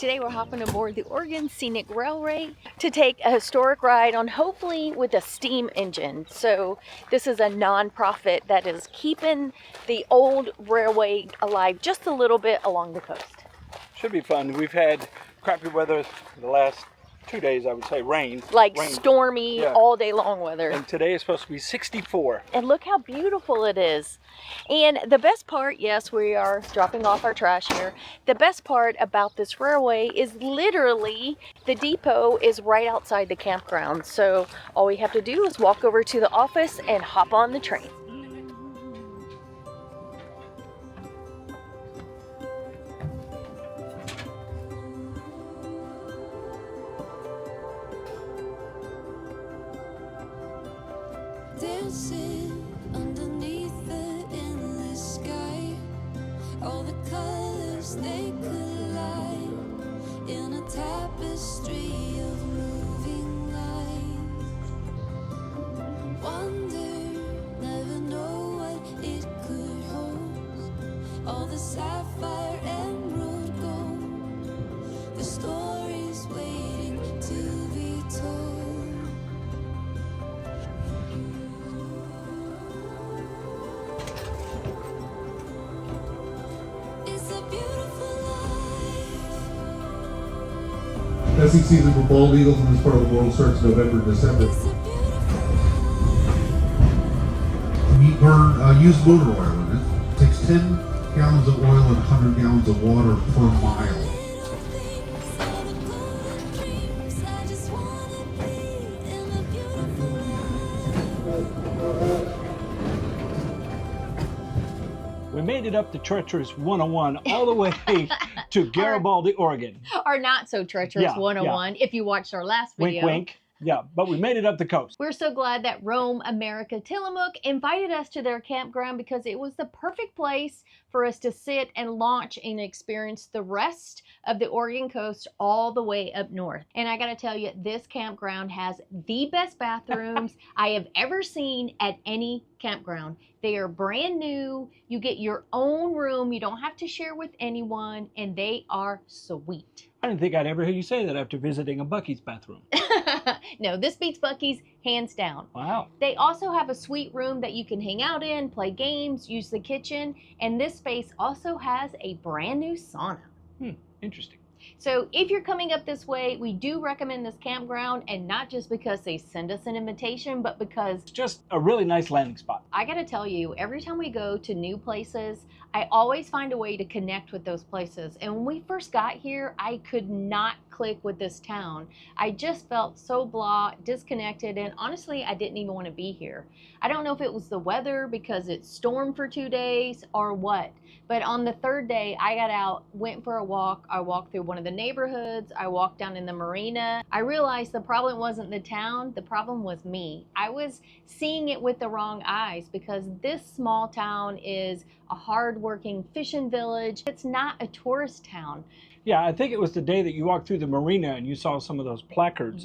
Today we're hopping aboard the Oregon Scenic Railway to take a historic ride on hopefully with a steam engine. So this is a non-profit that is keeping the old railway alive just a little bit along the coast. Should be fun. We've had crappy weather the last 2 days, I would say, rain. Stormy, all day long weather. And today is supposed to be 64. And look how beautiful it is. And the best part, yes, we are dropping off our trash here. The best part about this railway is literally the depot is right outside the campground. So all we have to do is walk over to the office and hop on the train. Dancing underneath the endless sky, all the colors they collide in a tapestry of moving lights. Wonder, never know what it could hold. All the sapphire emerald gold, the stories waiting to be told. Nesting season for bald eagles in this part of the world starts November and December. Use motor oil in it. It takes 10 gallons of oil and 100 gallons of water per mile. We made it up the treacherous 101 all the way to Garibaldi, Oregon. Or not so treacherous 101 if you watched our last video. Wink, wink. Yeah, but we made it up the coast. We're so glad that Rome America Tillamook invited us to their campground because it was the perfect place for us to sit and launch and experience the rest of the Oregon coast all the way up north. And I gotta tell you, this campground has the best bathrooms I have ever seen at any campground. They are brand new. You get your own room. You don't have to share with anyone, and they are sweet. I didn't think I'd ever hear you say that after visiting a Buc-ee's bathroom. No, this beats Buc-ee's hands down. Wow. They also have a suite room that you can hang out in, play games, use the kitchen, and this space also has a brand new sauna. Interesting. So if you're coming up this way, we do recommend this campground, and not just because they send us an invitation, but because It's just a really nice landing spot. I gotta tell you, every time we go to new places, I always find a way to connect with those places. And when we first got here, I could not click with this town. I just felt so blah, disconnected, and honestly, I didn't even want to be here. I don't know if it was the weather because it stormed for 2 days or what, but on the third day, I got out, went for a walk. I walked through one of the neighborhoods. I walked down in the marina. I realized the problem wasn't the town. The problem was me. I was seeing it with the wrong eyes because this small town is a hard-working fishing village. It's not a tourist town. Yeah, I think it was the day that you walked through the marina and you saw some of those placards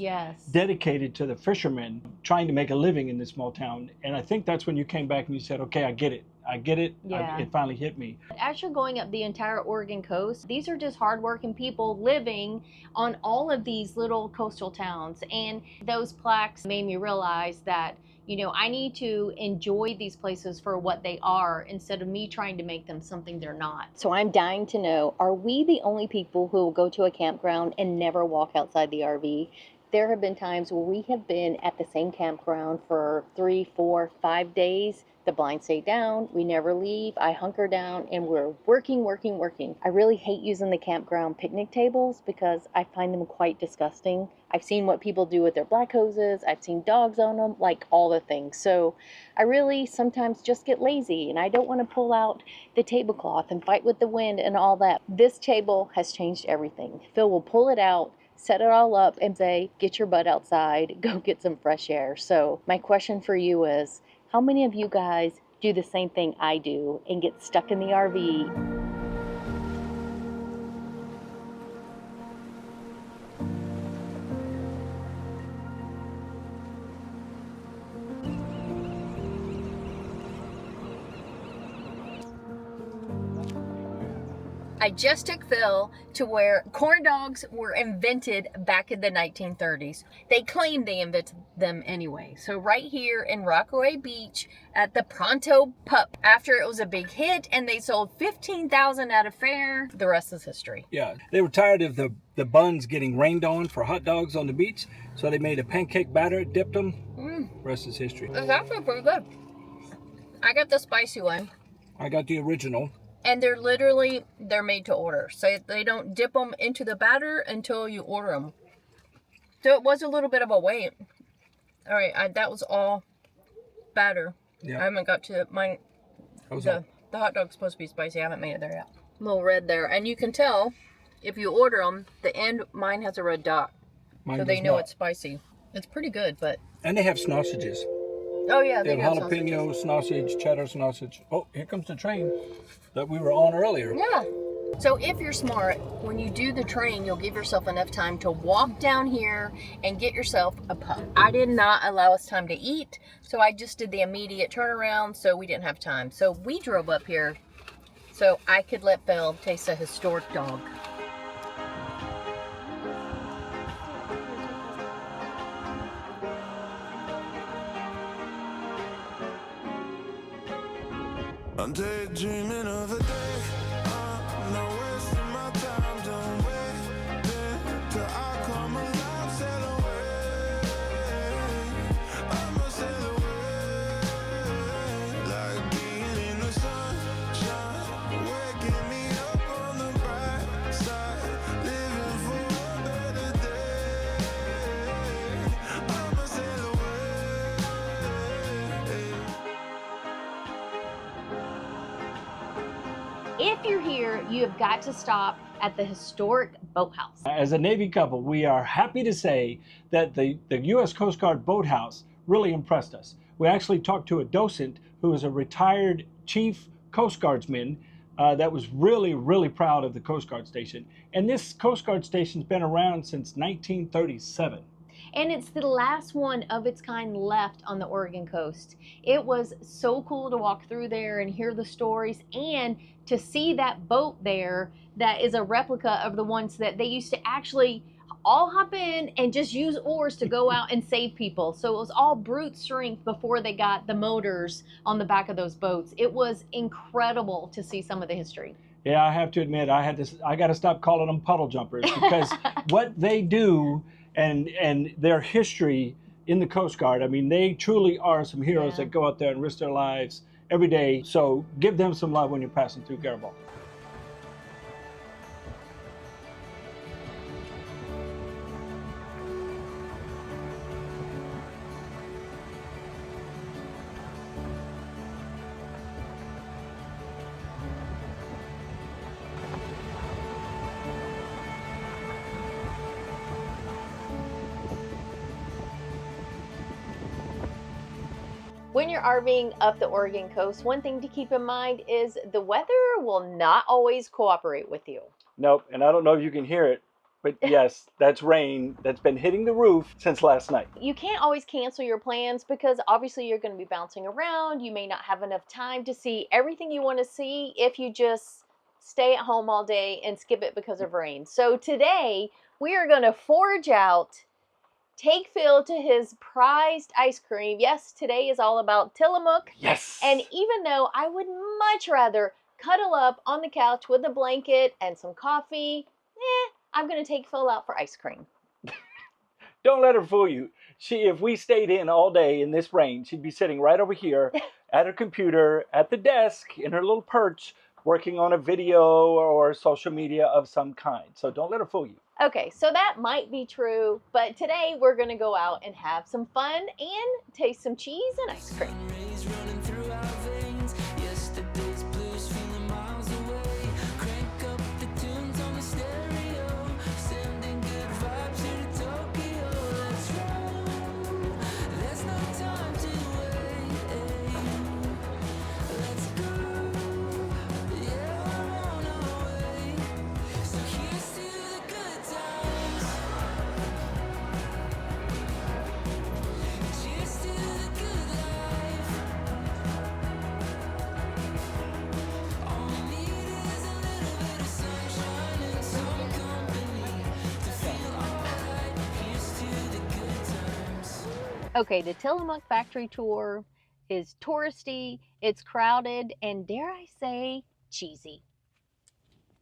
dedicated to the fishermen trying to make a living in this small town. And I think that's when you came back and you said, okay, I get it. I get it. Yeah. It finally hit me. As you're going up the entire Oregon coast, these are just hardworking people living on all of these little coastal towns. And those plaques made me realize that, you know, I need to enjoy these places for what they are instead of me trying to make them something they're not. So I'm dying to know, are we the only people who will go to a campground and never walk outside the RV? There have been times where we have been at the same campground for 3, 4, 5 days. The blinds stay down, we never leave, I hunker down, and we're working. I really hate using the campground picnic tables because I find them quite disgusting. I've seen what people do with their black hoses, I've seen dogs on them, like all the things. So I really sometimes just get lazy, and I don't want to pull out the tablecloth and fight with the wind and all that. This table has changed everything. Phil will pull it out, set it all up, and say, get your butt outside, go get some fresh air. So my question for you is, how many of you guys do the same thing I do and get stuck in the RV? I just took Phil to where corn dogs were invented back in the 1930s. They claim they invented them anyway. So right here in Rockaway Beach at the Pronto Pup, after it was a big hit and they sold 15,000 at a fair, the rest is history. Yeah, they were tired of the buns getting rained on for hot dogs on the beach, so they made a pancake batter, dipped them. Rest is history. It's actually pretty good. I got the spicy one. I got the original. And they're made to order. So they don't dip them into the batter until you order them. So it was a little bit of a wait. All right, that was all batter. Yeah. I haven't got to mine. The hot dog's supposed to be spicy. I haven't made it there yet. A little red there. And you can tell, if you order them, the end, mine has a red dot. Mine so they know not. it's spicy. It's pretty good, but... And they have sausages. Oh, yeah, They have jalapeno sausage, cheddar sausage. Oh, here comes the train that we were on earlier. Yeah. So if you're smart, when you do the train, you'll give yourself enough time to walk down here and get yourself a pup. I did not allow us time to eat, so I just did the immediate turnaround, so we didn't have time. So we drove up here so I could let Belle taste a historic dog. I'm daydreaming of a day. I'm not wasting my time. Don't wait till I come alive. Sail away. I'ma sail away. Like being in the sunshine. Waking me up on the bright side. Living for a better day. I'ma sail away. If you're here, you have got to stop at the historic boathouse. As a Navy couple, we are happy to say that the U.S. Coast Guard boathouse really impressed us. We actually talked to a docent who is a retired chief Coast Guardsman that was really, really proud of the Coast Guard station. And this Coast Guard station's been around since 1937. And it's the last one of its kind left on the Oregon coast. It was so cool to walk through there and hear the stories and to see that boat there that is a replica of the ones that they used to actually all hop in and just use oars to go out and save people. So it was all brute strength before they got the motors on the back of those boats. It was incredible to see some of the history. Yeah, I have to admit, I got to stop calling them puddle jumpers because what they do and their history in the Coast Guard, I mean, they truly are some heroes that go out there and risk their lives every day. So give them some love when you're passing through Garibaldi. When you're RVing up the Oregon coast, one thing to keep in mind is the weather will not always cooperate with you. Nope, and I don't know if you can hear it, but yes, that's rain that's been hitting the roof since last night. You can't always cancel your plans because obviously you're going to be bouncing around. You may not have enough time to see everything you want to see if you just stay at home all day and skip it because of rain. So today we are going to forge out, take Phil to his prized ice cream. Yes, today is all about Tillamook. Yes. And even though I would much rather cuddle up on the couch with a blanket and some coffee, I'm going to take Phil out for ice cream. Don't let her fool you. If we stayed in all day in this rain, she'd be sitting right over here at her computer, at the desk, in her little perch, working on a video or social media of some kind. So don't let her fool you. Okay, so that might be true, but today we're going to go out and have some fun and taste some cheese and ice cream. Okay, the Tillamook factory tour is touristy, it's crowded, and dare I say, cheesy.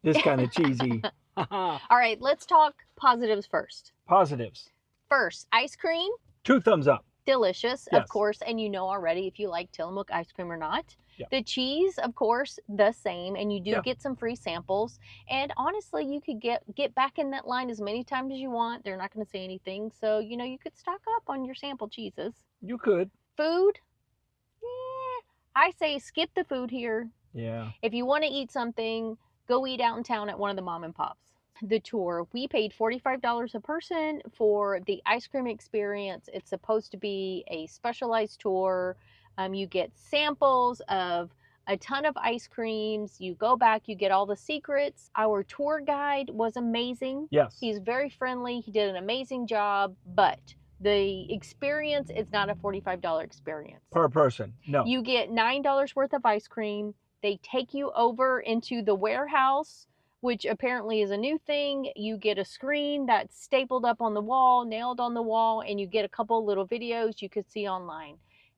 This kind of cheesy. All right, let's talk positives first. Positives. First, ice cream. 2 thumbs up. Delicious, Yes. of course, and you know already if you like Tillamook ice cream or not. Yep. The cheese, of course, the same, and you do Yeah. get some free samples. And honestly, you could get back in that line as many times as you want. They're not going to say anything, so you know you could stock up on your sample cheeses. You could. Food, yeah, I say skip the food here. Yeah. If you want to eat something, go eat out in town at one of the mom and pops. The tour, we paid $45 a person for the ice cream experience. It's supposed to be a specialized tour. You get samples of a ton of ice creams. You go back, you get all the secrets. Our tour guide was amazing. Yes. He's very friendly. He did an amazing job, but the experience is not a $45 experience. Per person, no. You get $9 worth of ice cream. They take you over into the warehouse, which apparently is a new thing. You get a screen that's stapled up on the wall, nailed on the wall, and you get a couple little videos you could see online.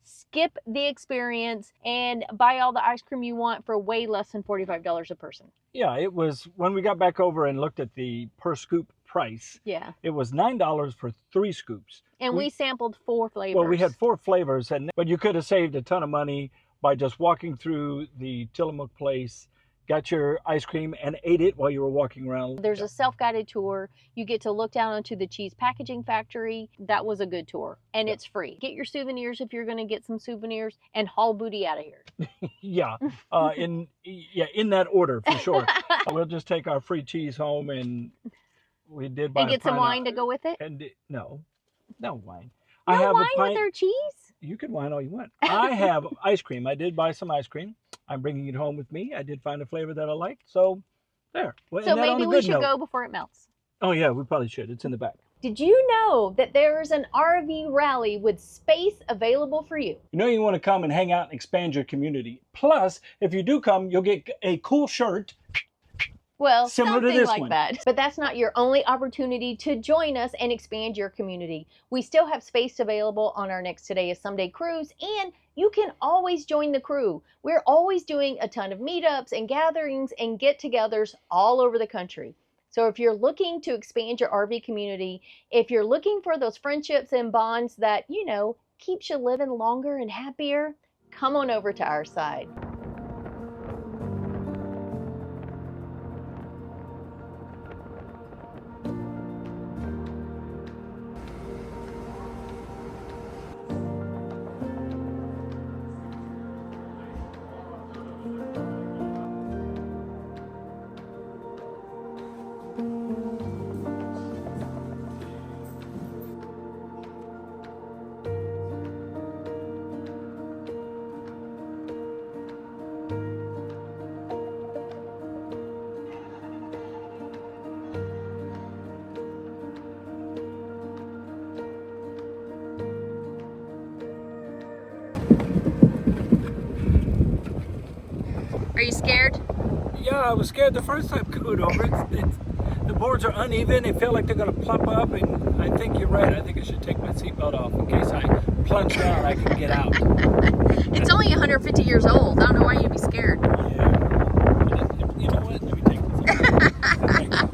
Skip the experience and buy all the ice cream you want for way less than $45 a person. Yeah, it was, when we got back over and looked at the per scoop price, yeah, it was $9 for 3 scoops. And we sampled 4 flavors. Well, we had 4 flavors, but you could have saved a ton of money by just walking through the Tillamook place, got your ice cream, and ate it while you were walking around. There's a self-guided tour. You get to look down into the cheese packaging factory. That was a good tour, and it's free. Get your souvenirs if you're going to get some souvenirs, and haul booty out of here. Yeah, in that order for sure. We'll just take our free cheese home, and we did buy and get some wine to go with it. And no wine. No I have wine a pint. with our cheese. You can wine all you want. I have ice cream. I did buy some ice cream. I'm bringing it home with me. I did find a flavor that I liked. So there. Well, so maybe we should go before it melts. Oh yeah, we probably should. It's in the back. Did you know that there's an RV rally with space available for you? You know you want to come and hang out and expand your community. Plus, if you do come, you'll get a cool shirt. Well, similar something to this like one. that. But that's not your only opportunity to join us and expand your community. We still have space available on our next Today is Someday cruise, and you can always join the crew. We're always doing a ton of meetups and gatherings and get-togethers all over the country. So if you're looking to expand your RV community, if you're looking for those friendships and bonds that, you know, keeps you living longer and happier, come on over to our side. Are you scared? Yeah, I was scared the first time going over it. The boards are uneven. It felt like they're going to plop up, and I think you're right. I think I should take my seatbelt off in case I plunge down. I can get out. It's only 150 years old. I don't know why you'd be scared. Yeah. You know what? Let me take this off.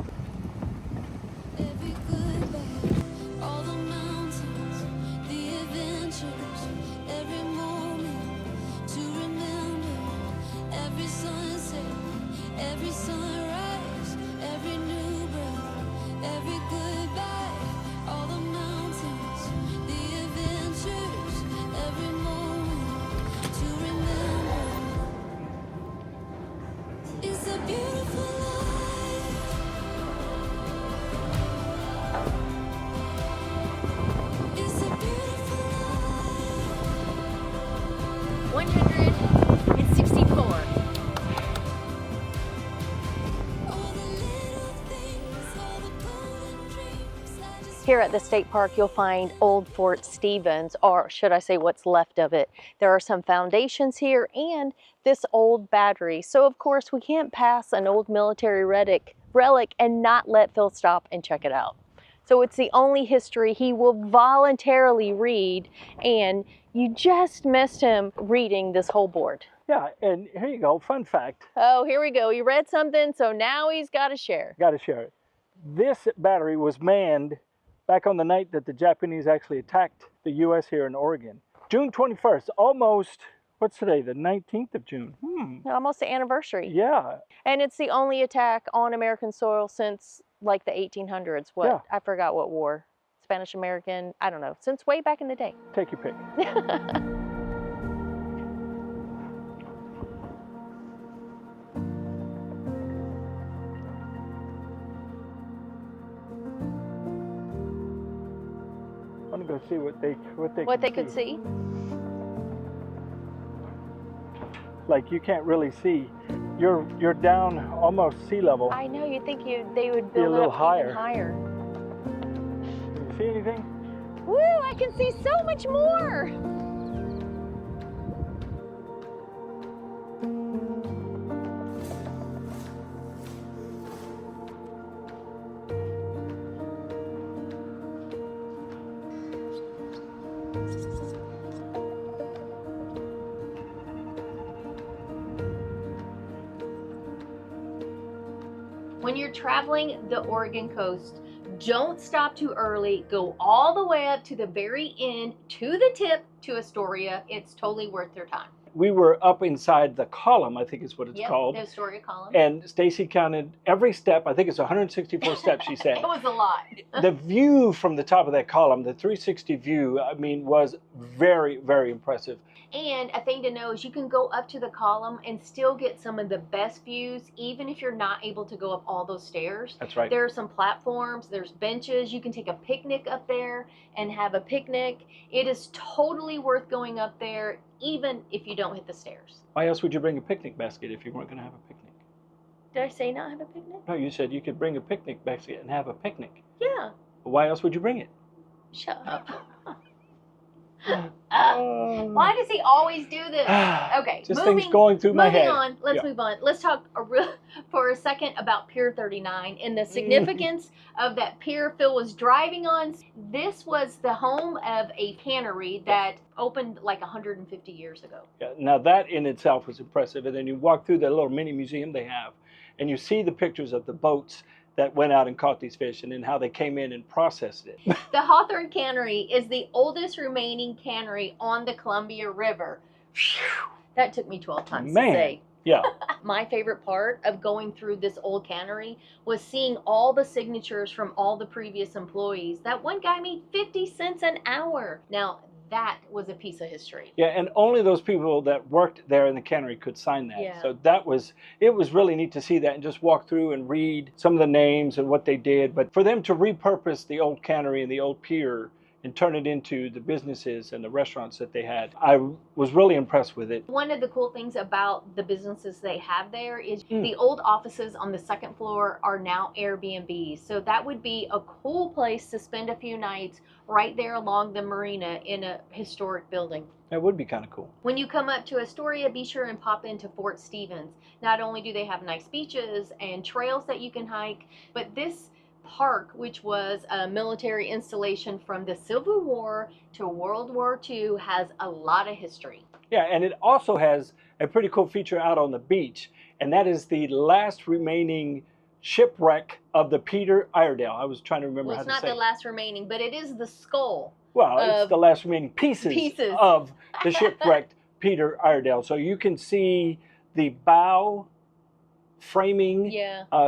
Every goodbye, all the mountains, the adventures, every moment to remember, every sunset, every sunrise, every new breath, every goodbye, all the mountains, the adventures, every moment to remember. It's a beautiful life. It's a beautiful life. 164. All the little things, all the golden dreams. I just Here at the state park, you'll find old Fort Stevens, or should I say what's left of it. There are some foundations here and this old battery. So of course we can't pass an old military relic and not let Phil stop and check it out. So it's the only history he will voluntarily read, and you just missed him reading this whole board. Yeah, and here you go, fun fact. Oh, here we go. He read something, so now he's got to share. Got to share it. This battery was manned back on the night that the Japanese actually attacked the U.S. here in Oregon. June 21st, almost, what's today, the 19th of June? Almost the anniversary. Yeah. And it's the only attack on American soil since like the 1800s. What? Yeah. I forgot what war. Spanish American, I don't know, since way back in the day. Take your pick. I want to go see what they could see. Like you can't really see. You're down almost sea level. I know. You think they would Be a build little up higher. even higher. You see anything? Woo! I can see so much more. When you're traveling the Oregon coast, don't stop too early. Go all the way up to the very end, to the tip, to Astoria. It's totally worth your time. We were up inside the column, I think is what it's called. The Astoria column. And Stacy counted every step. I think it's 164 steps, she said. It was a lot. The view from the top of that column, the 360 view, I mean, was very, very impressive. And a thing to know is you can go up to the column and still get some of the best views, even if you're not able to go up all those stairs. That's right. There are some platforms, there's benches. You can take a picnic up there and have a picnic. It is totally worth going up there, even if you don't hit the stairs. Why else would you bring a picnic basket if you weren't going to have a picnic? Did I say not have a picnic? No, you said you could bring a picnic basket and have a picnic. Yeah. Why else would you bring it? Shut up. Why does he always do this? Okay, just things going through my head. Moving on, let's move on. Let's talk for a second about Pier 39 and the significance of that pier Phil was driving on. This was the home of a cannery that opened like 150 years ago. Yeah, now that in itself was impressive. And then you walk through the little mini museum they have, and you see the pictures of the boats that went out and caught these fish and then how they came in and processed it. The Hawthorne Cannery is the oldest remaining cannery on the Columbia River. That took me 12 times to say. Yeah. My favorite part of going through this old cannery was seeing all the signatures from all the previous employees. That one guy made 50 cents an hour. Now, that was a piece of history. Yeah, and only those people that worked there in the cannery could sign that. Yeah. So it was really neat to see that and just walk through and read some of the names and what they did. But for them to repurpose the old cannery and the old pier and turn it into the businesses and the restaurants that they had, I was really impressed with it. One of the cool things about the businesses they have there is the old offices on the second floor are now Airbnbs. So that would be a cool place to spend a few nights right there along the marina in a historic building. That would be kind of cool. When you come up to Astoria, be sure and pop into Fort Stevens. Not only do they have nice beaches and trails that you can hike, but this park, which was a military installation from the Civil War to World War II, has a lot of history. Yeah, and it also has a pretty cool feature out on the beach, and that is the last remaining shipwreck of the Peter Iredale. I was trying to remember how to say it. It's not the last remaining, but it is the skull. Well, it's the last remaining pieces of the shipwrecked Peter Iredale. So you can see the bow framing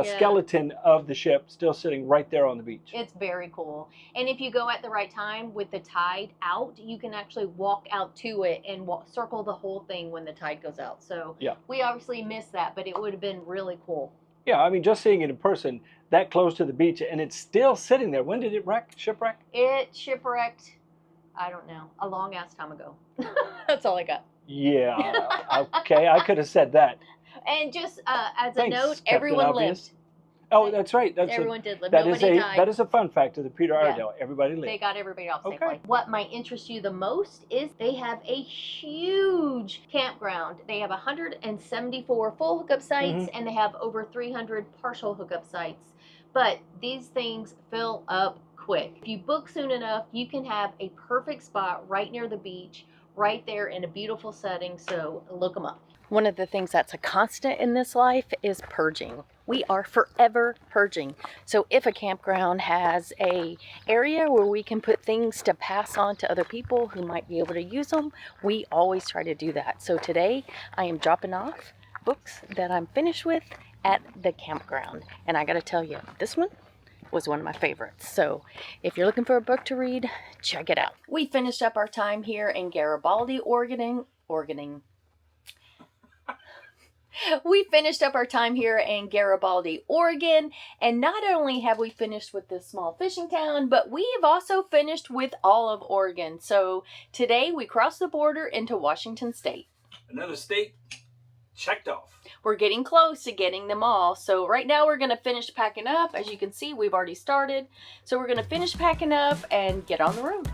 skeleton of the ship still sitting right there on the beach. It's very cool. And if you go at the right time with the tide out, you can actually walk out to it and circle the whole thing when the tide goes out. So we obviously missed that, but it would have been really cool. Yeah, I mean, just seeing it in person that close to the beach, and it's still sitting there. When did it shipwreck? It shipwrecked, I don't know, a long ass time ago. That's all I got. Yeah, okay, I could have said that. And just as a note, everyone lived. Oh, that's right. Everyone did live. Nobody died. That is a fun fact of the Peter Iredale. Everybody lived. They got everybody off safely. What might interest you the most is they have a huge campground. They have 174 full hookup sites, and they have over 300 partial hookup sites. But these things fill up quick. If you book soon enough, you can have a perfect spot right near the beach, right there in a beautiful setting, so look them up. One of the things that's a constant in this life is purging. We are forever purging. So if a campground has a area where we can put things to pass on to other people who might be able to use them, we always try to do that. So today I am dropping off books that I'm finished with at the campground. And I gotta tell you, this one was one of my favorites. So if you're looking for a book to read, check it out. We finished up our time here in Garibaldi, Oregon. We finished up our time here in Garibaldi, Oregon, and not only have we finished with this small fishing town, but we have also finished with all of Oregon. So today we crossed the border into Washington State. Another state checked off. We're getting close to getting them all. So right now we're going to finish packing up. As you can see, we've already started. So we're going to finish packing up and get on the road.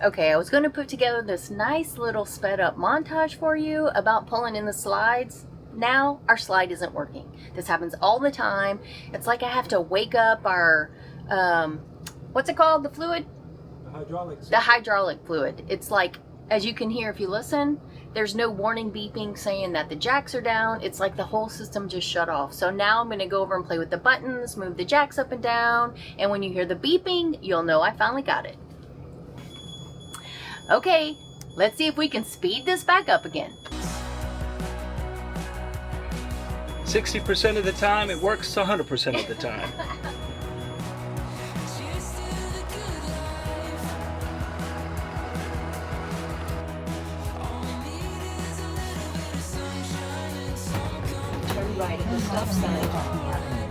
Okay, I was going to put together this nice little sped up montage for you about pulling in the slides. Now our slide isn't working. This happens all the time. It's like I have to wake up our, what's it called? The fluid? The hydraulic fluid. It's like, as you can hear if you listen, there's no warning beeping saying that the jacks are down. It's like the whole system just shut off. So now I'm going to go over and play with the buttons, move the jacks up and down, and when you hear the beeping, you'll know I finally got it. Okay, let's see if we can speed this back up again. 60% of the time, it works 100% of the time. Turn right at the stop sign.